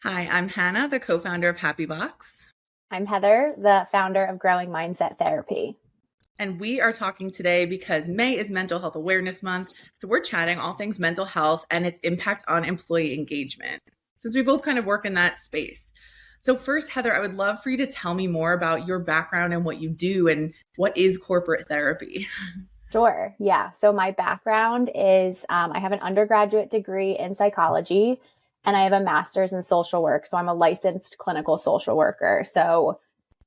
Hi, I'm Hannah, the co-founder of Happy Box, I'm Heather, the founder of Growing Mindset Therapy. and we are talking today because May is Mental Health Awareness Month. So we're chatting all things mental health and its impact on employee engagement, since we both kind of work in that space. So first, Heather, I would love for you to tell me more about your background and what you do and what is corporate therapy. Sure. Yeah. So my background is I have an undergraduate degree in psychology and I have a master's in social work. So I'm a licensed clinical social worker. So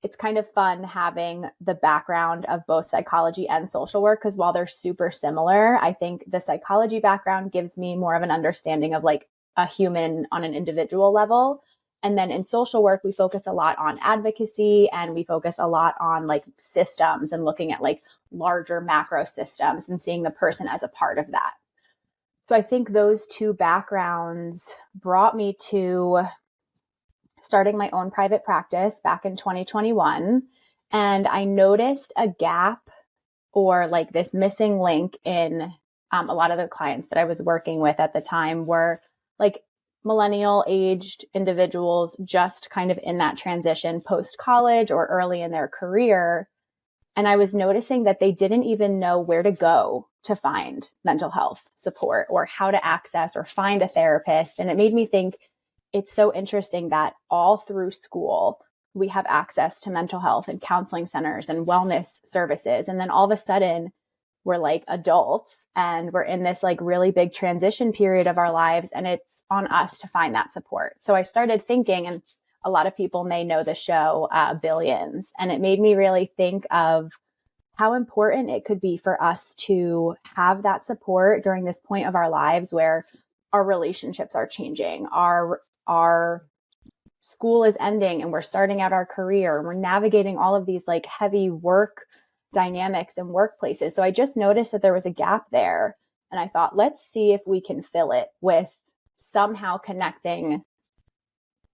it's kind of fun having the background of both psychology and social work because while they're super similar, I think the psychology background gives me more of an understanding of like a human on an individual level. And then in social work, we focus a lot on advocacy and we focus a lot on like systems and looking at like larger macro systems and seeing the person as a part of that. So I think those two backgrounds brought me to starting my own private practice back in 2021. And I noticed a gap or like this missing link in a lot of the clients that I was working with at the time were like millennial aged individuals just kind of in that transition post college or early in their career. And I was noticing that they didn't even know where to go to find mental health support or how to access or find a therapist. And it made me think it's so interesting that all through school, we have access to mental health and counseling centers and wellness services. And then all of a sudden, we're like adults and we're in this like really big transition period of our lives. And it's on us to find that support. So I started thinking, and a lot of people may know the show Billions. And it made me really think of how important it could be for us to have that support during this point of our lives where our relationships are changing, our school is ending and we're starting out our career and we're navigating all of these like heavy work dynamics and workplaces. So I just noticed that there was a gap there. And I thought, let's see if we can fill it with somehow connecting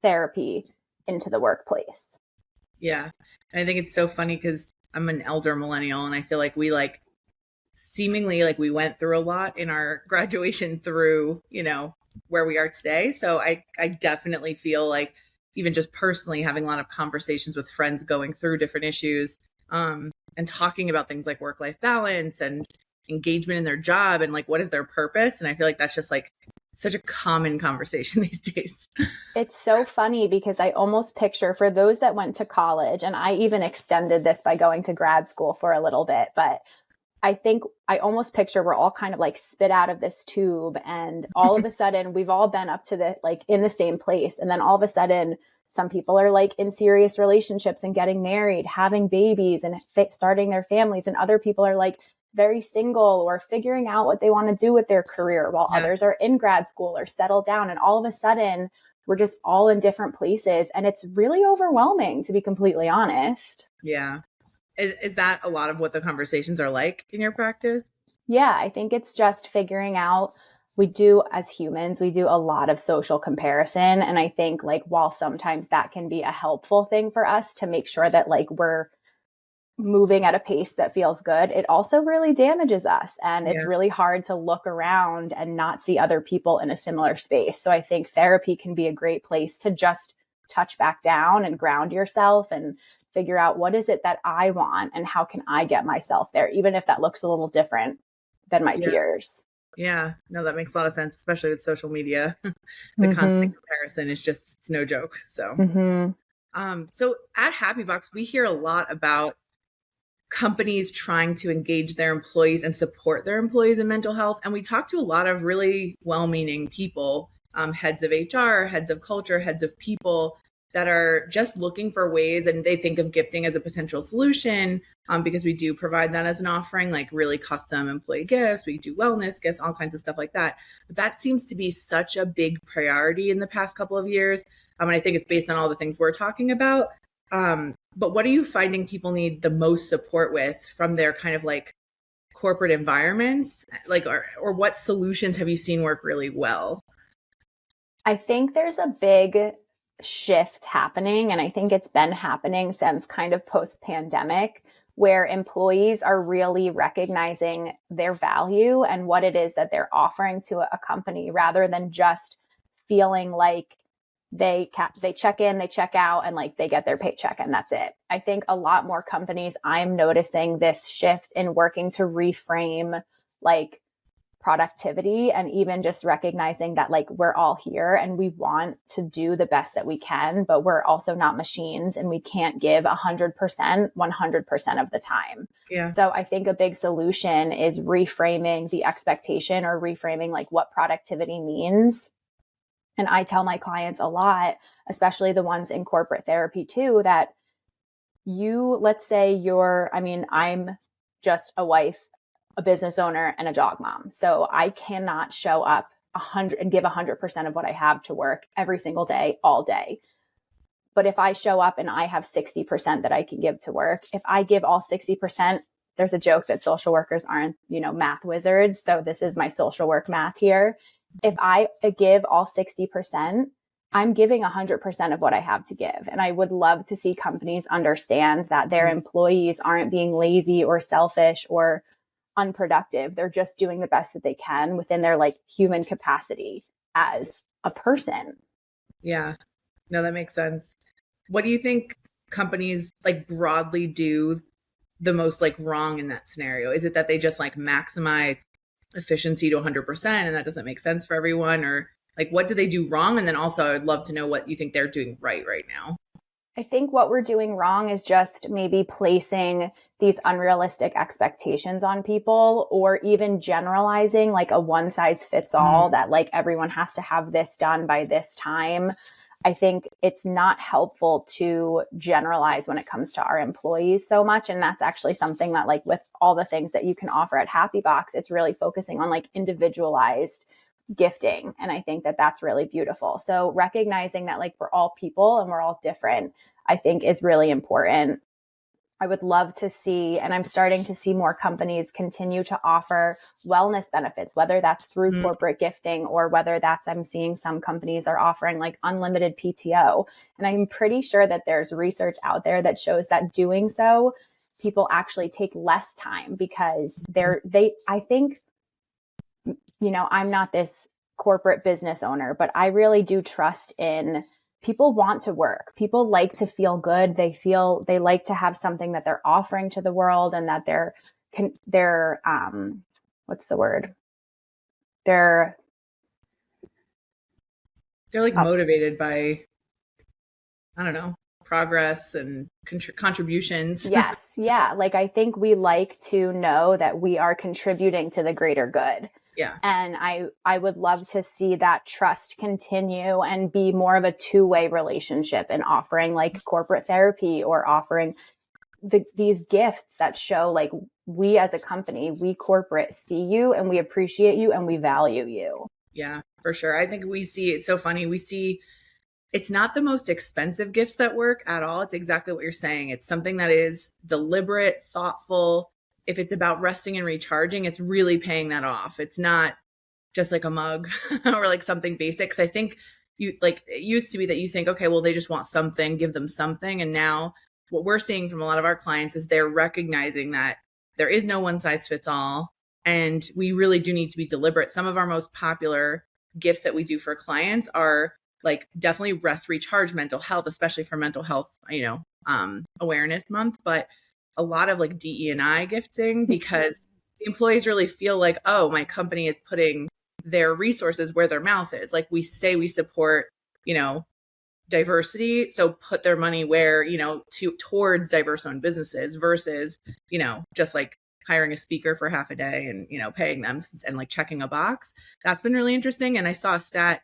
therapy into the workplace. Yeah. And I think it's so funny because I'm an elder millennial and I feel like we like seemingly like we went through a lot in our graduation through, where we are today. So I definitely feel like even just personally having a lot of conversations with friends going through different issues and talking about things like work-life balance and engagement in their job and like what is their purpose. And I feel like that's just like such a common conversation these days. It's so funny because I almost picture for those that went to college, and I even extended this by going to grad school for a little bit, but I think I almost picture we're all kind of like spit out of this tube and all of a sudden we've all been up to the like in the same place. And then all of a sudden some people are like in serious relationships and getting married, having babies and starting their families. And other people are like very single or figuring out what they want to do with their career while Yeah. others are in grad school or settled down. And all of a sudden we're just all in different places. And it's really overwhelming, to be completely honest. Yeah. Is that a lot of what the conversations are like in your practice? Yeah, I think it's just figuring out. We do, as humans, we do a lot of social comparison. And I think like while sometimes that can be a helpful thing for us to make sure that like we're moving at a pace that feels good, it also really damages us. And it's Yeah. really hard to look around and not see other people in a similar space. So I think therapy can be a great place to just touch back down and ground yourself and figure out what is it that I want and how can I get myself there, even if that looks a little different than my Yeah. peers. Yeah. No, that makes a lot of sense, especially with social media. The constant Mm-hmm. comparison is just it's no joke. So Mm-hmm. so at Happy Box, we hear a lot about companies trying to engage their employees and support their employees in mental health. And we talk to a lot of really well-meaning people, heads of HR, heads of culture, heads of people that are just looking for ways, and they think of gifting as a potential solution because we do provide that as an offering, like really custom employee gifts. We do wellness gifts, all kinds of stuff like that. But that seems to be such a big priority in the past couple of years. And I think it's based on all the things we're talking about. But what are you finding people need the most support with from their kind of like corporate environments? Like, or what solutions have you seen work really well? I think there's a big shift happening, and I think it's been happening since kind of post pandemic, where employees are really recognizing their value and what it is that they're offering to a company rather than just feeling like they check in, they check out, and like they get their paycheck and that's it. I think a lot more companies, I'm noticing this shift in working to reframe like productivity, and even just recognizing that like we're all here and we want to do the best that we can, but we're also not machines and we can't give 100% 100% of the time. Yeah. So I think a big solution is reframing the expectation, or reframing like what productivity means. And I tell my clients a lot, especially the ones in corporate therapy too, that let's say I'm just a wife, a business owner, and a dog mom. So I cannot show up 100 and give 100% of what I have to work every single day, all day. But if I show up and I have 60% that I can give to work, if I give all 60%, there's a joke that social workers aren't, math wizards. So this is my social work math here. If I give all 60%, I'm giving 100% of what I have to give. And I would love to see companies understand that their employees aren't being lazy or selfish or unproductive. They're just doing the best that they can within their like human capacity as a person. Yeah. No, that makes sense. What do you think companies like broadly do the most like wrong in that scenario? Is it that they just like maximize efficiency to 100% and that doesn't make sense for everyone? Or like, what do they do wrong? And then also I'd love to know what you think they're doing right now. I think what we're doing wrong is just maybe placing these unrealistic expectations on people, or even generalizing like a one size fits all, that like everyone has to have this done by this time. I think it's not helpful to generalize when it comes to our employees so much. And that's actually something that like with all the things that you can offer at Happy Box, it's really focusing on like individualized gifting. And I think that that's really beautiful. So recognizing that like we're all people and we're all different, I think is really important. I would love to see, and I'm starting to see more companies continue to offer wellness benefits, whether that's through corporate gifting or whether that's, I'm seeing some companies are offering like unlimited PTO. And I'm pretty sure that there's research out there that shows that doing so, people actually take less time because I think, I'm not this corporate business owner, but I really do trust in people want to work. People like to feel good. They like to have something that they're offering to the world, and that they're what's the word? They're like motivated by, I don't know, progress and contributions. Yes. Yeah. Like I think we like to know that we are contributing to the greater good. Yeah. And I would love to see that trust continue and be more of a two-way relationship, in offering like corporate therapy, or offering these gifts that show like we as a company, we corporate see you and we appreciate you and we value you. Yeah, for sure. I think we see, it's so funny. We see it's not the most expensive gifts that work at all. It's exactly what you're saying. It's something that is deliberate, thoughtful. If it's about resting and recharging, it's really paying that off. It's not just like a mug or like something basic. Cause I think it used to be that you think, okay, well, they just want something, give them something. And now what we're seeing from a lot of our clients is they're recognizing that there is no one size fits all. And we really do need to be deliberate. Some of our most popular gifts that we do for clients are like definitely rest, recharge, mental health, especially for mental health, awareness month, but a lot of like DE&I gifting, because the employees really feel like, oh, my company is putting their resources where their mouth is. Like we say we support, diversity. So put their money where, towards diverse owned businesses versus, just like hiring a speaker for half a day and, paying them and like checking a box. That's been really interesting. And I saw a stat,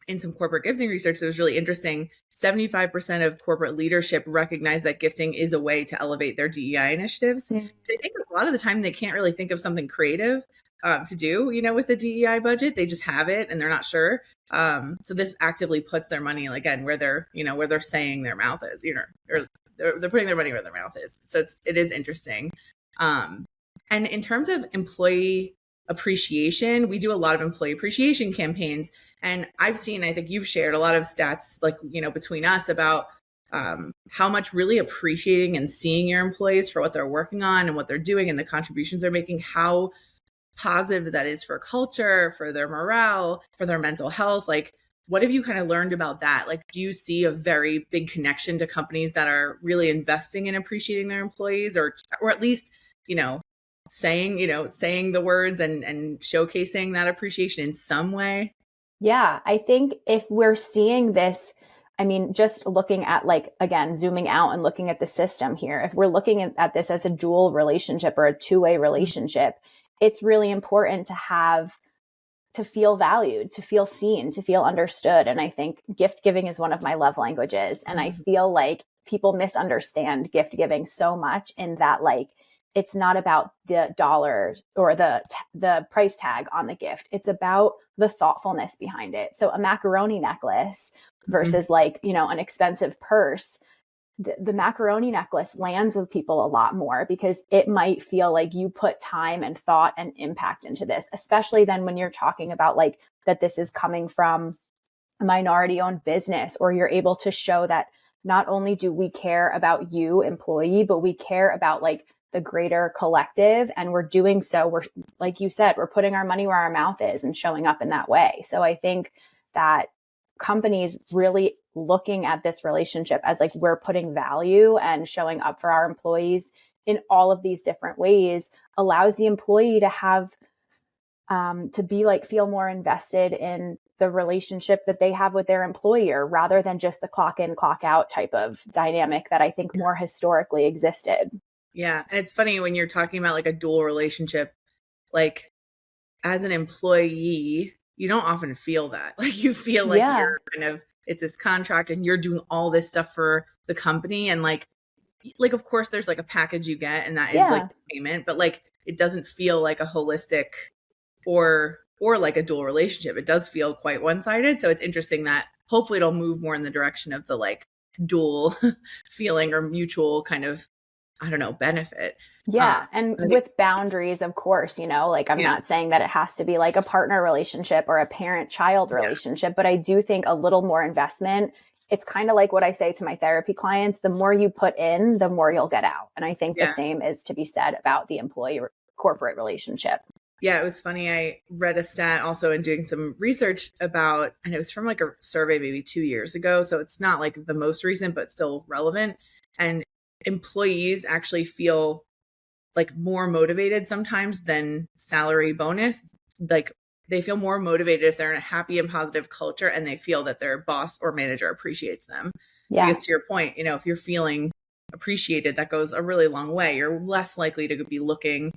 in some corporate gifting research that was really interesting. 75% of corporate leadership recognize that gifting is a way to elevate their DEI initiatives. I think a lot of the time they can't really think of something creative to do, with the DEI budget. They just have it and they're not sure. So this actively puts their money again where they're, where they're saying their mouth is, or they're putting their money where their mouth is. So it is interesting. And in terms of employee appreciation, we do a lot of employee appreciation campaigns. And I've seen, I think you've shared a lot of stats between us about how much really appreciating and seeing your employees for what they're working on and what they're doing and the contributions they're making, how positive that is for culture, for their morale, for their mental health. Like what have you kind of learned about that? Like, do you see a very big connection to companies that are really investing in appreciating their employees, or at least, saying, saying the words and showcasing that appreciation in some way? Yeah, I think if we're seeing this, I mean, just looking at like, again, zooming out and looking at the system here, if we're looking at this as a dual relationship or a two-way relationship, it's really important to feel valued, to feel seen, to feel understood. And I think gift giving is one of my love languages. And I feel like people misunderstand gift giving so much in that, like, it's not about the dollars or the price tag on the gift. It's about the thoughtfulness behind it. So a macaroni necklace versus like, an expensive purse, the macaroni necklace lands with people a lot more because it might feel like you put time and thought and impact into this, especially then when you're talking about like that this is coming from a minority owned business, or you're able to show that not only do we care about you, employee, but we care about like the greater collective. And we're doing so, we're, like you said, we're putting our money where our mouth is and showing up in that way. So I think that companies really looking at this relationship as like we're putting value and showing up for our employees in all of these different ways allows the employee to have to be like feel more invested in the relationship that they have with their employer rather than just the clock in clock out type of dynamic that I think more historically existed. Yeah. And it's funny when you're talking about like a dual relationship, like as an employee, you don't often feel that. Like you feel like you're kind of, it's this contract and you're doing all this stuff for the company. And like, of course there's like a package you get and that is like payment, but like, it doesn't feel like a holistic or like a dual relationship. It does feel quite one-sided. So it's interesting that hopefully it'll move more in the direction of the like dual feeling or mutual kind of, I don't know, benefit. Yeah. And with boundaries, of course, like I'm not saying that it has to be like a partner relationship or a parent-child relationship, but I do think a little more investment. It's kind of like what I say to my therapy clients, the more you put in, the more you'll get out. And I think the same is to be said about the employee corporate relationship. Yeah, it was funny. I read a stat also in doing some research about, and it was from like a survey maybe 2 years ago. So it's not like the most recent, but still relevant. And employees actually feel like more motivated sometimes than salary bonus. Like they feel more motivated if they're in a happy and positive culture and they feel that their boss or manager appreciates them. Yeah. Because to your point, if you're feeling appreciated, that goes a really long way. You're less likely to be looking,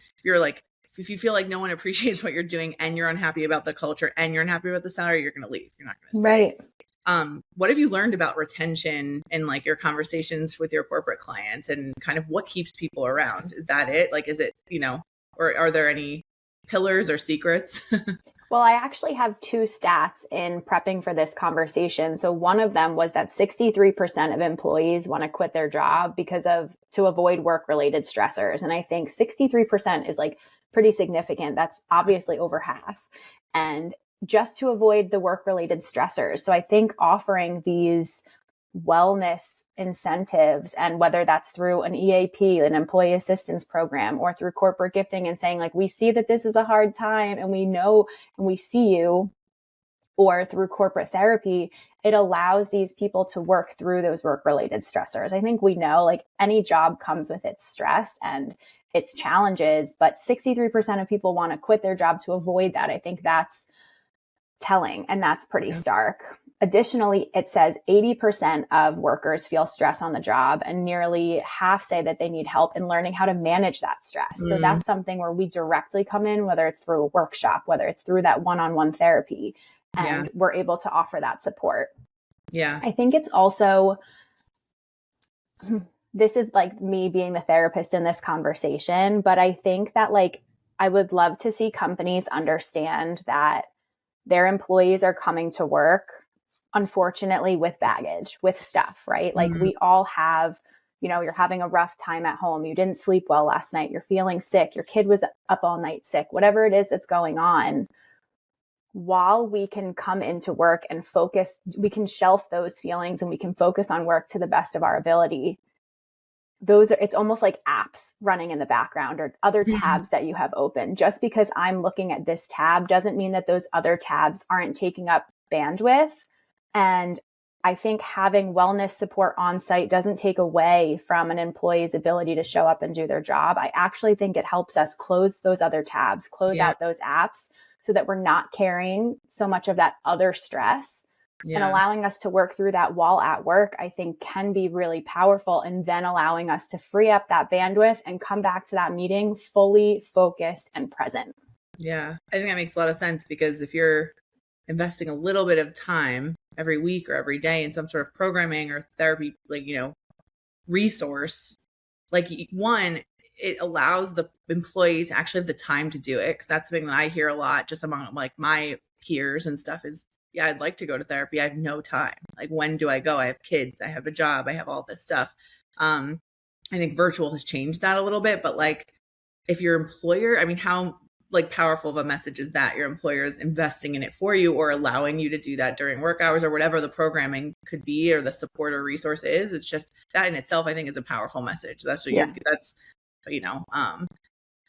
if you feel like no one appreciates what you're doing and you're unhappy about the culture and you're unhappy about the salary, you're going to leave. You're not going to stay. Right. What have you learned about retention in like your conversations with your corporate clients and kind of what keeps people around? Is that it? Like, is it, or are there any pillars or secrets? Well, I actually have two stats in prepping for this conversation. So one of them was that 63% of employees want to quit their job to avoid work-related stressors. And I think 63% is like pretty significant. That's obviously over half. And just to avoid the work-related stressors. So I think offering these wellness incentives, and whether that's through an EAP, an employee assistance program, or through corporate gifting and saying like, we see that this is a hard time and we know and we see you, or through corporate therapy, it allows these people to work through those work-related stressors. I think we know like any job comes with its stress and its challenges, but 63% of people want to quit their job to avoid that. I think that's telling, and that's pretty stark. Additionally, it says 80% of workers feel stress on the job, and nearly half say that they need help in learning how to manage that stress. So that's something where we directly come in, whether it's through a workshop, whether it's through that one-on-one therapy, and we're able to offer that support. Yeah. I think it's also, this is like me being the therapist in this conversation, but I think that like, I would love to see companies understand that their employees are coming to work, unfortunately, with baggage, with stuff, right? Like we all have, you're having a rough time at home. You didn't sleep well last night. You're feeling sick. Your kid was up all night sick, whatever it is that's going on. While we can come into work and focus, we can shelf those feelings and we can focus on work to the best of our ability. It's almost like apps running in the background or other tabs that you have open. Just because I'm looking at this tab doesn't mean that those other tabs aren't taking up bandwidth And I think having wellness support on site doesn't take away from an employee's ability to show up and do their job. I actually think it helps us close those other tabs, close out those apps so that we're not carrying so much of that other stress. And allowing us to work through that while at work, I think can be really powerful. And then allowing us to free up that bandwidth and come back to that meeting fully focused and present. Yeah, I think that makes a lot of sense, because if you're investing a little bit of time every week or every day in some sort of programming or therapy, like, resource, like, one, it allows the employees to actually have the time to do it. Because that's something that I hear a lot just among like my peers and stuff is, yeah, I'd like to go to therapy. I have no time. Like, when do I go? I have kids, I have a job, I have all this stuff. I think virtual has changed that a little bit, but like, if your employer, I mean, how like powerful of a message is that your employer is investing in it for you or allowing you to do that during work hours or whatever the programming could be or the support or resource is. It's just that in itself, I think, is a powerful message. That's what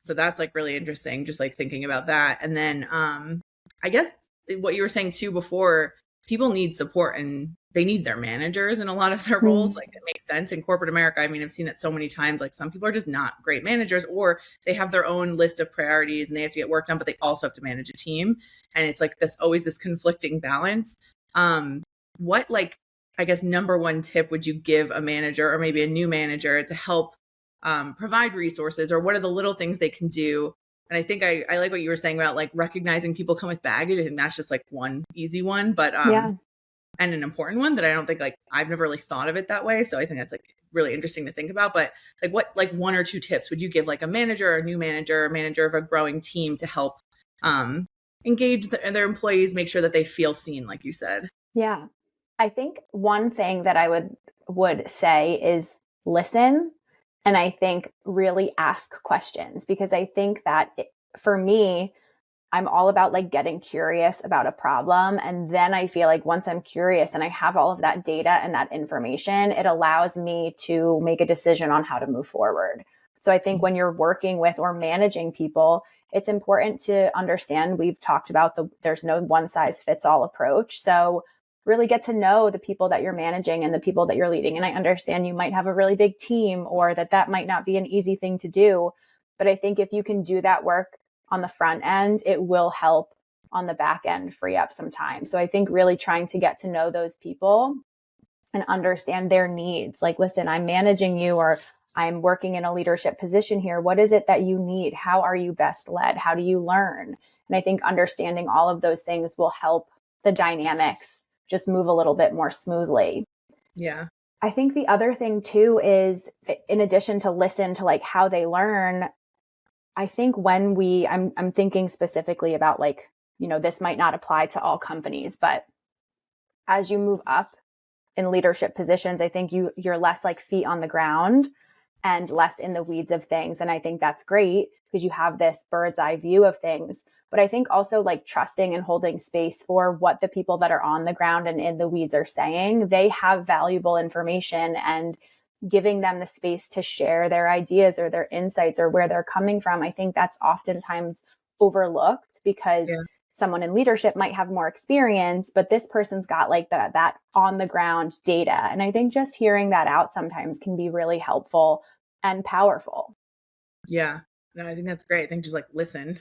so that's like really interesting, just like thinking about that. And then I guess what you were saying too before, people need support and they need their managers in a lot of their roles. Like, it makes sense in corporate America. I mean, I've seen it so many times. Like, some people are just not great managers, or they have their own list of priorities and they have to get work done, but they also have to manage a team. And it's like always this conflicting balance. What, like, I guess, number one tip would you give a manager or maybe a new manager to help provide resources, or what are the little things they can do? And I think I like what you were saying about like recognizing people come with baggage. I think that's just like one easy one, but and an important one that I don't think, like, I've never really thought of it that way. So I think that's like really interesting to think about. But like, what, like, one or two tips would you give like a manager or a new manager, or manager of a growing team to help engage their employees, make sure that they feel seen, like you said? Yeah. I think one thing that I would say is listen. And I think really ask questions, because I think that for me, I'm all about like getting curious about a problem. And then I feel like once I'm curious and I have all of that data and that information, it allows me to make a decision on how to move forward. So I think when you're working with or managing people, it's important to understand, we've talked about there's no one size fits all approach. So really get to know the people that you're managing and the people that you're leading. And I understand you might have a really big team, or that might not be an easy thing to do. But I think if you can do that work on the front end, it will help on the back end free up some time. So I think really trying to get to know those people and understand their needs. Like, listen, I'm managing you, or I'm working in a leadership position here. What is it that you need? How are you best led? How do you learn? And I think understanding all of those things will help the dynamics just move a little bit more smoothly. Yeah. I think the other thing too is, in addition to listen to like how they learn, I think when I'm thinking specifically about like, this might not apply to all companies, but as you move up in leadership positions, I think you're less like feet on the ground and less in the weeds of things. And I think that's great because you have this bird's eye view of things. But I think also like trusting and holding space for what the people that are on the ground and in the weeds are saying. They have valuable information, and giving them the space to share their ideas or their insights or where they're coming from. I think that's oftentimes overlooked because someone in leadership might have more experience, but this person's got like that on the ground data. And I think just hearing that out sometimes can be really helpful and powerful. Yeah. No, I think that's great. I think just like listen.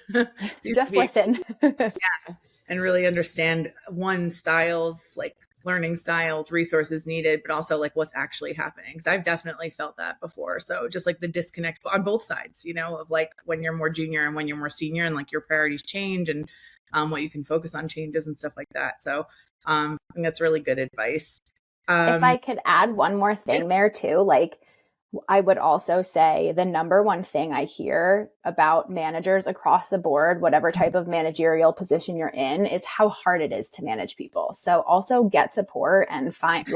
Just listen. And really understand styles, like learning styles, resources needed, but also like what's actually happening. Because I've definitely felt that before. So just like the disconnect on both sides, of like when you're more junior and when you're more senior, and like your priorities change and what you can focus on changes and stuff like that. So I think that's really good advice. If I could add one more thing there too, like I would also say the number one thing I hear about managers across the board, whatever type of managerial position you're in, is how hard it is to manage people. So also get support and find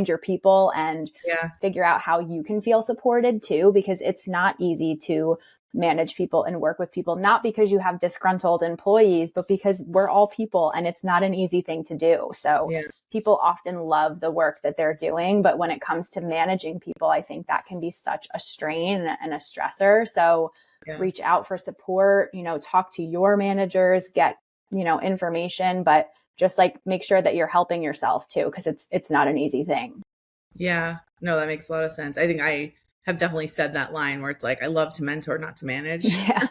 your people and figure out how you can feel supported too, because it's not easy to manage people and work with people, not because you have disgruntled employees, but because we're all people and it's not an easy thing to do. So people often love the work that they're doing, but when it comes to managing people, I think that can be such a strain and a stressor. So reach out for support, talk to your managers, get, information, but just like make sure that you're helping yourself too, because it's not an easy thing. Yeah, no, that makes a lot of sense. I think I have definitely said that line where it's like, I love to mentor, not to manage. Yeah.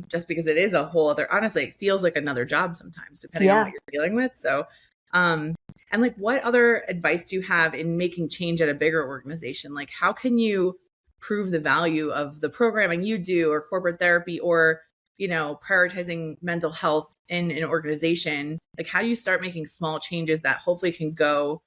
Just because it is a whole other, honestly, it feels like another job sometimes, depending on Yeah. what you're dealing with. So, and like, what other advice do you have in making change at a bigger organization? Like, how can you prove the value of the programming you do, or corporate therapy, or, prioritizing mental health in an organization? Like, how do you start making small changes that hopefully can go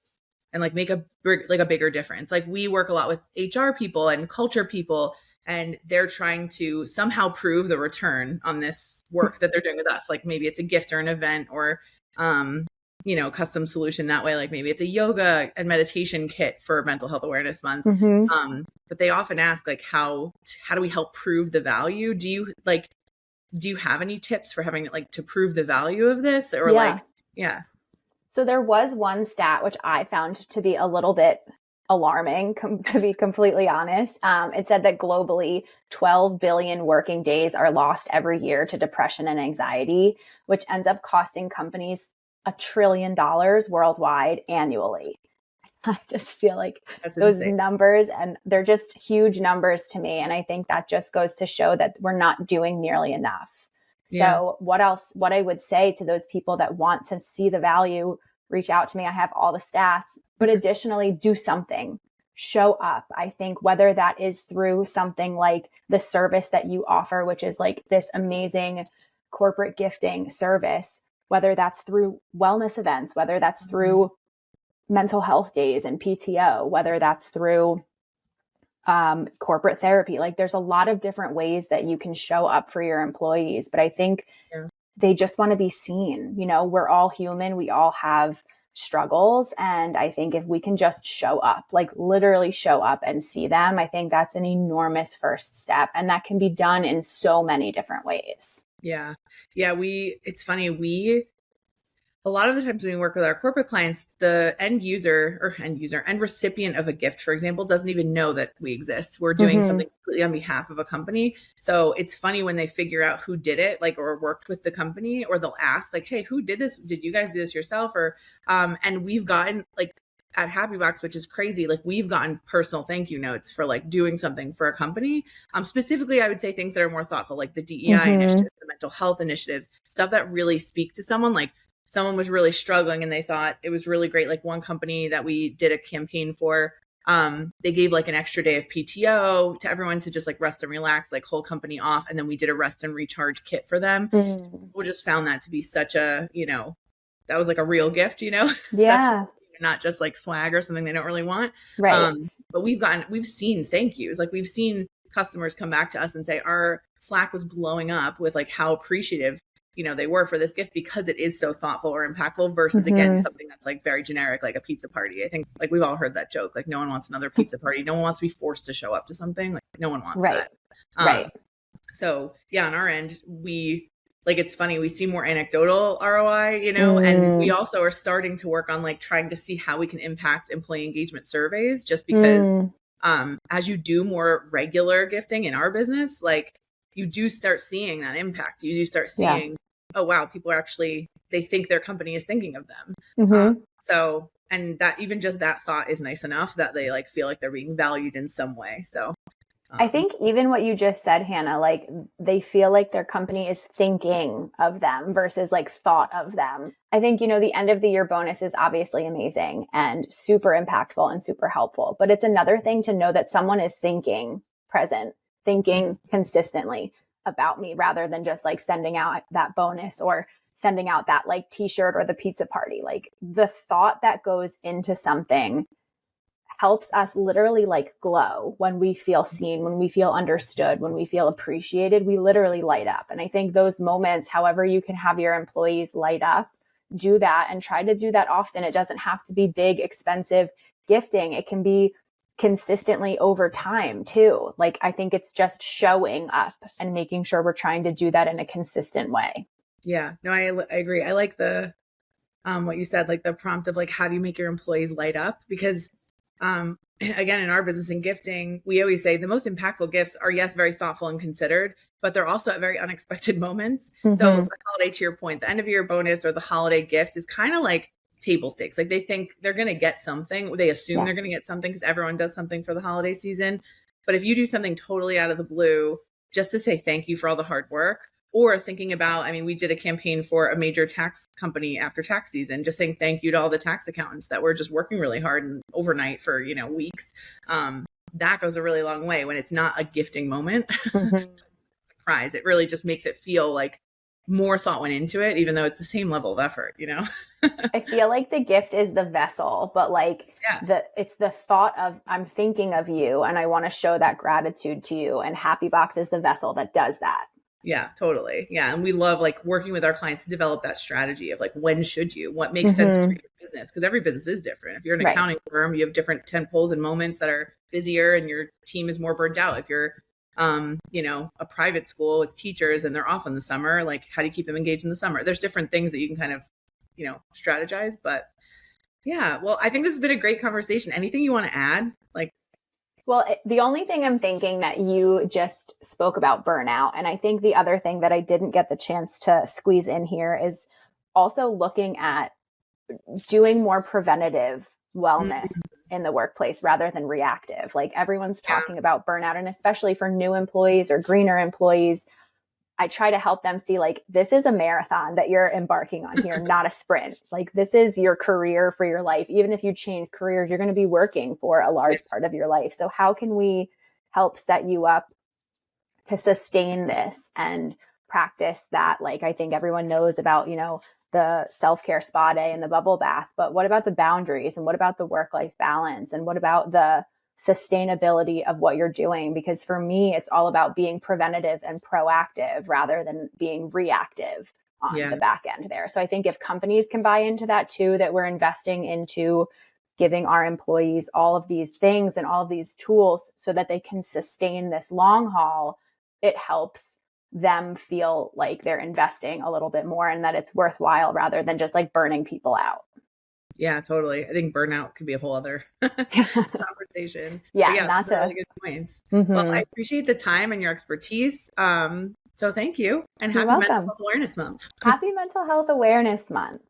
and like make a bigger difference? Like, we work a lot with HR people and culture people, and they're trying to somehow prove the return on this work that they're doing with us. Like, maybe it's a gift or an event, or custom solution that way. Like, maybe it's a yoga and meditation kit for Mental Health Awareness Month. Mm-hmm. But they often ask, like, how do we help prove the value? Do you have any tips for having like to prove the value of this, or yeah. So there was one stat which I found to be a little bit alarming, to be completely honest. It said that globally, 12 billion working days are lost every year to depression and anxiety, which ends up costing companies $1 trillion worldwide annually. I just feel like That's those insane. numbers, and they're just huge numbers to me. And I think that just goes to show that we're not doing nearly enough. Yeah. So what I would say to those people that want to see the value, reach out to me. I have all the stats, but additionally do something, show up. I think whether that is through something like the service that you offer, which is like this amazing corporate gifting service, whether that's through wellness events, whether that's through mental health days and PTO, whether that's through corporate therapy. Like, there's a lot of different ways that you can show up for your employees, but I think they just want to be seen. We're all human. We all have struggles. And I think if we can just show up, like literally show up and see them, I think that's an enormous first step. And that can be done in so many different ways. Yeah. Yeah. It's funny. A lot of the times when we work with our corporate clients, the end recipient of a gift, for example, doesn't even know that we exist. We're doing something completely on behalf of a company. So it's funny when they figure out who did it, like, or worked with the company, or they'll ask like, hey, who did this? Did you guys do this yourself? Or, and we've gotten like at Happy Box, which is crazy. Like, we've gotten personal thank you notes for like doing something for a company. Specifically, I would say things that are more thoughtful, like the DEI initiatives, the mental health initiatives, stuff that really speak to someone. Like, someone was really struggling and they thought it was really great. Like, one company that we did a campaign for, they gave like an extra day of PTO to everyone to just like rest and relax, like whole company off. And then we did a rest and recharge kit for them. We just found that to be such a, that was like a real gift, Yeah. That's not just like swag or something they don't really want. Right. But we've seen thank yous. Like, we've seen customers come back to us and say our Slack was blowing up with like how appreciative they were for this gift, because it is so thoughtful or impactful, versus again, something that's like very generic, like a pizza party. I think like we've all heard that joke, like no one wants another pizza party. No one wants to be forced to show up to something. Like, no one wants that. Right. So yeah, on our end, it's funny, we see more anecdotal ROI, and we also are starting to work on like trying to see how we can impact employee engagement surveys, just because as you do more regular gifting in our business, like you do start seeing that impact. You do start seeing, oh wow, people are actually, they think their company is thinking of them. So, and that even just that thought is nice enough that they like feel like they're being valued in some way. So I think even what you just said, Hannah, like they feel like their company is thinking of them versus like thought of them. I think, the end of the year bonus is obviously amazing and super impactful and super helpful, but it's another thing to know that someone is thinking consistently about me, rather than just like sending out that bonus or sending out that like t-shirt or the pizza party. Like, the thought that goes into something helps us literally like glow when we feel seen, when we feel understood, when we feel appreciated. We literally light up. And I think those moments, however you can have your employees light up, do that, and try to do that often. It doesn't have to be big, expensive gifting. It can be consistently over time too. Like, I think it's just showing up and making sure we're trying to do that in a consistent way. Yeah, no, I agree. I like the, what you said, like the prompt of like, how do you make your employees light up? Because Again, in our business and gifting, we always say the most impactful gifts are, yes, very thoughtful and considered, but they're also at very unexpected moments. So the holiday, to your point, the end of year bonus or the holiday gift is kind of like table stakes. Like they think they're going to get something. They assume they're going to get something because everyone does something for the holiday season. But if you do something totally out of the blue, just to say thank you for all the hard work, or thinking about, I mean, we did a campaign for a major tax company after tax season, just saying thank you to all the tax accountants that were just working really hard and overnight for, weeks. That goes a really long way when it's not a gifting moment. Surprise. It really just makes it feel like more thought went into it, even though it's the same level of effort, I feel like the gift is the vessel, but like it's the thought of, I'm thinking of you and I want to show that gratitude to you. And Happy Box is the vessel that does that. Yeah, totally. Yeah. And we love like working with our clients to develop that strategy of like, when should you, what makes sense for your business? Because every business is different. If you're an accounting firm, you have different tent poles and moments that are busier and your team is more burnt out. If you're, a private school with teachers and they're off in the summer, like how do you keep them engaged in the summer? There's different things that you can kind of, strategize. But yeah, well, I think this has been a great conversation. Anything you want to add? Well, the only thing I'm thinking that you just spoke about burnout. And I think the other thing that I didn't get the chance to squeeze in here is also looking at doing more preventative wellness in the workplace rather than reactive. Like everyone's talking about burnout, and especially for new employees or greener employees, I try to help them see like, this is a marathon that you're embarking on here, not a sprint. Like this is your career for your life. Even if you change careers, you're going to be working for a large part of your life. So how can we help set you up to sustain this and practice that? Like, I think everyone knows about, the self-care spa day and the bubble bath, but what about the boundaries and what about the work-life balance? And what about the sustainability of what you're doing? Because for me, it's all about being preventative and proactive rather than being reactive on the back end there. So I think if companies can buy into that too, that we're investing into giving our employees all of these things and all of these tools so that they can sustain this long haul, it helps them feel like they're investing a little bit more and that it's worthwhile rather than just like burning people out. Yeah, totally. I think burnout could be a whole other conversation. That's really good points. Well, I appreciate the time and your expertise. So thank you, and happy Mental Health Awareness Month. Happy Mental Health Awareness Month.